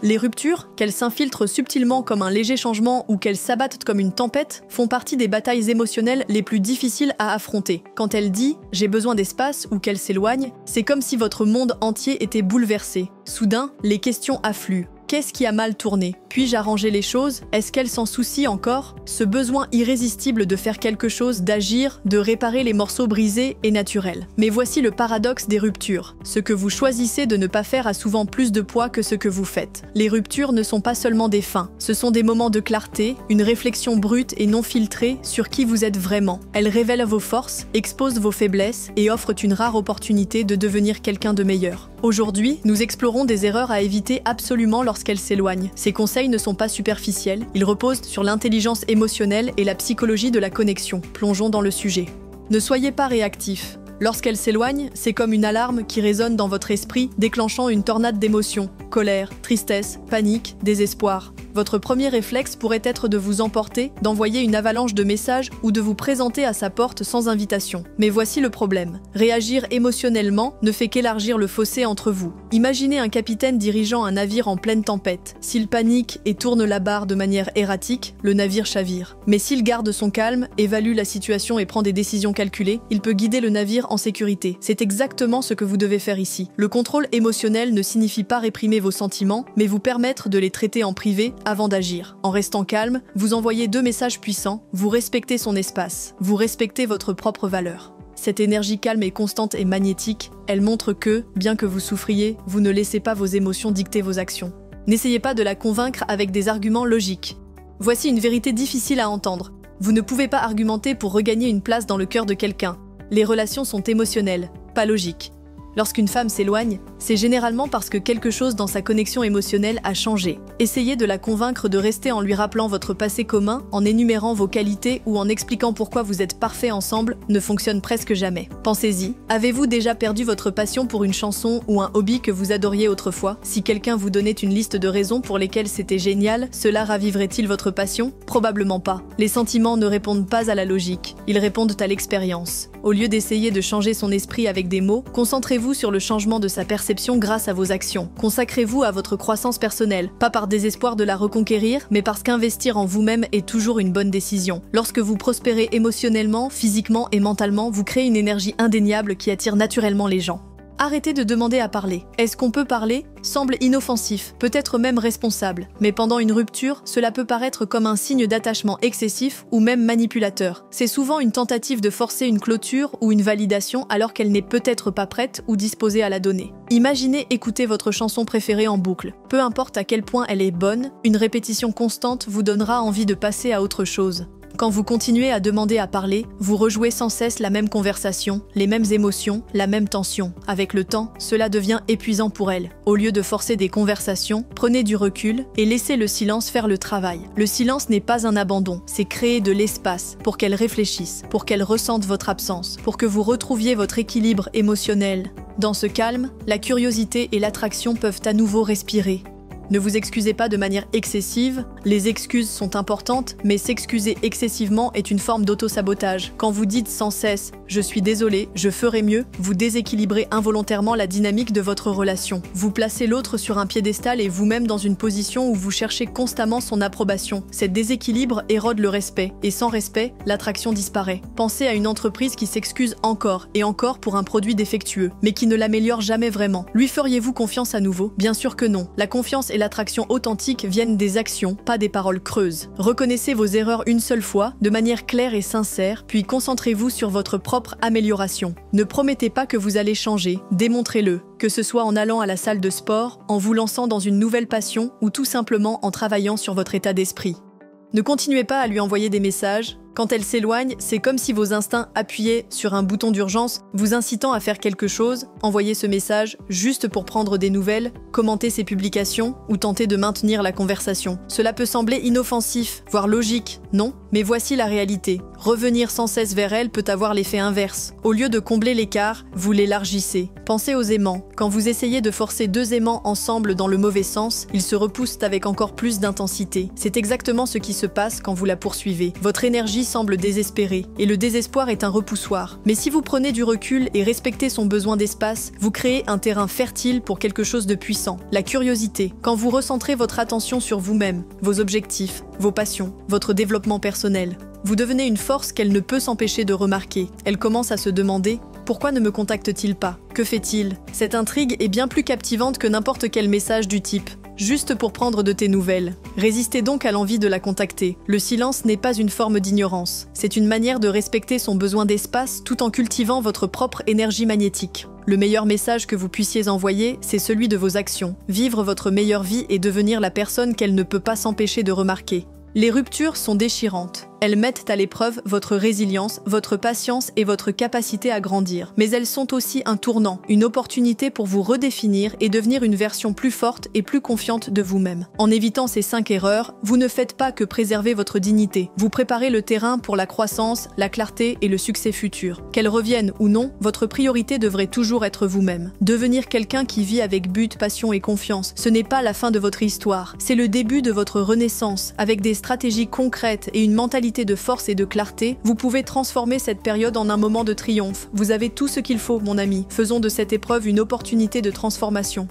Les ruptures, qu'elles s'infiltrent subtilement comme un léger changement ou qu'elles s'abattent comme une tempête, font partie des batailles émotionnelles les plus difficiles à affronter. Quand elle dit « j'ai besoin d'espace » ou qu'elle s'éloigne, c'est comme si votre monde entier était bouleversé. Soudain, les questions affluent. Qu'est-ce qui a mal tourné? Puis-je arranger les choses? Est-ce qu'elle s'en soucie encore? Ce besoin irrésistible de faire quelque chose, d'agir, de réparer les morceaux brisés est naturel. Mais voici le paradoxe des ruptures. Ce que vous choisissez de ne pas faire a souvent plus de poids que ce que vous faites. Les ruptures ne sont pas seulement des fins, ce sont des moments de clarté, une réflexion brute et non filtrée sur qui vous êtes vraiment. Elles révèlent vos forces, exposent vos faiblesses et offrent une rare opportunité de devenir quelqu'un de meilleur. Aujourd'hui, nous explorons des erreurs à éviter absolument lorsqu'elles s'éloignent. Ces conseils ne sont pas superficiels, ils reposent sur l'intelligence émotionnelle et la psychologie de la connexion. Plongeons dans le sujet. Ne soyez pas réactif. Lorsqu'elle s'éloigne, c'est comme une alarme qui résonne dans votre esprit, déclenchant une tornade d'émotions. Colère, tristesse, panique, désespoir. Votre premier réflexe pourrait être de vous emporter, d'envoyer une avalanche de messages ou de vous présenter à sa porte sans invitation. Mais voici le problème. Réagir émotionnellement ne fait qu'élargir le fossé entre vous. Imaginez un capitaine dirigeant un navire en pleine tempête. S'il panique et tourne la barre de manière erratique, le navire chavire. Mais s'il garde son calme, évalue la situation et prend des décisions calculées, il peut guider le navire en sécurité. C'est exactement ce que vous devez faire ici. Le contrôle émotionnel ne signifie pas réprimer vos sentiments, mais vous permettre de les traiter en privé avant d'agir. En restant calme, vous envoyez deux messages puissants, vous respectez son espace, vous respectez votre propre valeur. Cette énergie calme et constante est magnétique, elle montre que, bien que vous souffriez, vous ne laissez pas vos émotions dicter vos actions. N'essayez pas de la convaincre avec des arguments logiques. Voici une vérité difficile à entendre. Vous ne pouvez pas argumenter pour regagner une place dans le cœur de quelqu'un. Les relations sont émotionnelles, pas logiques. Lorsqu'une femme s'éloigne, c'est généralement parce que quelque chose dans sa connexion émotionnelle a changé. Essayez de la convaincre de rester en lui rappelant votre passé commun, en énumérant vos qualités ou en expliquant pourquoi vous êtes parfaits ensemble, ne fonctionne presque jamais. Pensez-y, avez-vous déjà perdu votre passion pour une chanson ou un hobby que vous adoriez autrefois? Si quelqu'un vous donnait une liste de raisons pour lesquelles c'était génial, cela raviverait-il votre passion? Probablement pas. Les sentiments ne répondent pas à la logique, ils répondent à l'expérience. Au lieu d'essayer de changer son esprit avec des mots, concentrez-vous sur le changement de sa perception grâce à vos actions. Consacrez-vous à votre croissance personnelle, pas par désespoir de la reconquérir, mais parce qu'investir en vous-même est toujours une bonne décision. Lorsque vous prospérez émotionnellement, physiquement et mentalement, vous créez une énergie indéniable qui attire naturellement les gens. Arrêtez de demander à parler. Est-ce qu'on peut parler? Semble inoffensif, peut-être même responsable. Mais pendant une rupture, cela peut paraître comme un signe d'attachement excessif ou même manipulateur. C'est souvent une tentative de forcer une clôture ou une validation alors qu'elle n'est peut-être pas prête ou disposée à la donner. Imaginez écouter votre chanson préférée en boucle. Peu importe à quel point elle est bonne, une répétition constante vous donnera envie de passer à autre chose. Quand vous continuez à demander à parler, vous rejouez sans cesse la même conversation, les mêmes émotions, la même tension. Avec le temps, cela devient épuisant pour elle. Au lieu de forcer des conversations, prenez du recul et laissez le silence faire le travail. Le silence n'est pas un abandon, c'est créer de l'espace pour qu'elle réfléchisse, pour qu'elle ressente votre absence, pour que vous retrouviez votre équilibre émotionnel. Dans ce calme, la curiosité et l'attraction peuvent à nouveau respirer. Ne vous excusez pas de manière excessive, les excuses sont importantes, mais s'excuser excessivement est une forme d'auto-sabotage. Quand vous dites sans cesse « je suis désolé, je ferai mieux », vous déséquilibrez involontairement la dynamique de votre relation. Vous placez l'autre sur un piédestal et vous-même dans une position où vous cherchez constamment son approbation. Cet déséquilibre érode le respect, et sans respect, l'attraction disparaît. Pensez à une entreprise qui s'excuse encore et encore pour un produit défectueux, mais qui ne l'améliore jamais vraiment. Lui feriez-vous confiance à nouveau? Bien sûr que non. La confiance et l'attraction authentique viennent des actions, pas des paroles creuses. Reconnaissez vos erreurs une seule fois, de manière claire et sincère, puis concentrez-vous sur votre propre amélioration. Ne promettez pas que vous allez changer, démontrez-le, que ce soit en allant à la salle de sport, en vous lançant dans une nouvelle passion ou tout simplement en travaillant sur votre état d'esprit. Ne continuez pas à lui envoyer des messages. Quand elle s'éloigne, c'est comme si vos instincts appuyaient sur un bouton d'urgence, vous incitant à faire quelque chose, envoyer ce message juste pour prendre des nouvelles, commenter ses publications ou tenter de maintenir la conversation. Cela peut sembler inoffensif, voire logique, non? Mais voici la réalité. Revenir sans cesse vers elle peut avoir l'effet inverse. Au lieu de combler l'écart, vous l'élargissez. Pensez aux aimants. Quand vous essayez de forcer deux aimants ensemble dans le mauvais sens, ils se repoussent avec encore plus d'intensité. C'est exactement ce qui se passe quand vous la poursuivez. Votre énergie semble désespérée, et le désespoir est un repoussoir. Mais si vous prenez du recul et respectez son besoin d'espace, vous créez un terrain fertile pour quelque chose de puissant. La curiosité. Quand vous recentrez votre attention sur vous-même, vos objectifs, vos passions, votre développement personnel, vous devenez une force qu'elle ne peut s'empêcher de remarquer. Elle commence à se demander « Pourquoi ne me contacte-t-il pas? Que fait-il » Cette intrigue est bien plus captivante que n'importe quel message du type « Juste pour prendre de tes nouvelles ». Résistez donc à l'envie de la contacter. Le silence n'est pas une forme d'ignorance. C'est une manière de respecter son besoin d'espace tout en cultivant votre propre énergie magnétique. Le meilleur message que vous puissiez envoyer, c'est celui de vos actions. Vivre votre meilleure vie et devenir la personne qu'elle ne peut pas s'empêcher de remarquer. Les ruptures sont déchirantes. Elles mettent à l'épreuve votre résilience, votre patience et votre capacité à grandir. Mais elles sont aussi un tournant, une opportunité pour vous redéfinir et devenir une version plus forte et plus confiante de vous-même. En évitant ces 5 erreurs, vous ne faites pas que préserver votre dignité. Vous préparez le terrain pour la croissance, la clarté et le succès futur. Qu'elles reviennent ou non, votre priorité devrait toujours être vous-même. Devenir quelqu'un qui vit avec but, passion et confiance, ce n'est pas la fin de votre histoire. C'est le début de votre renaissance. Avec des stratégies concrètes et une mentalité de force et de clarté, vous pouvez transformer cette période en un moment de triomphe. Vous avez tout ce qu'il faut, mon ami. Faisons de cette épreuve une opportunité de transformation.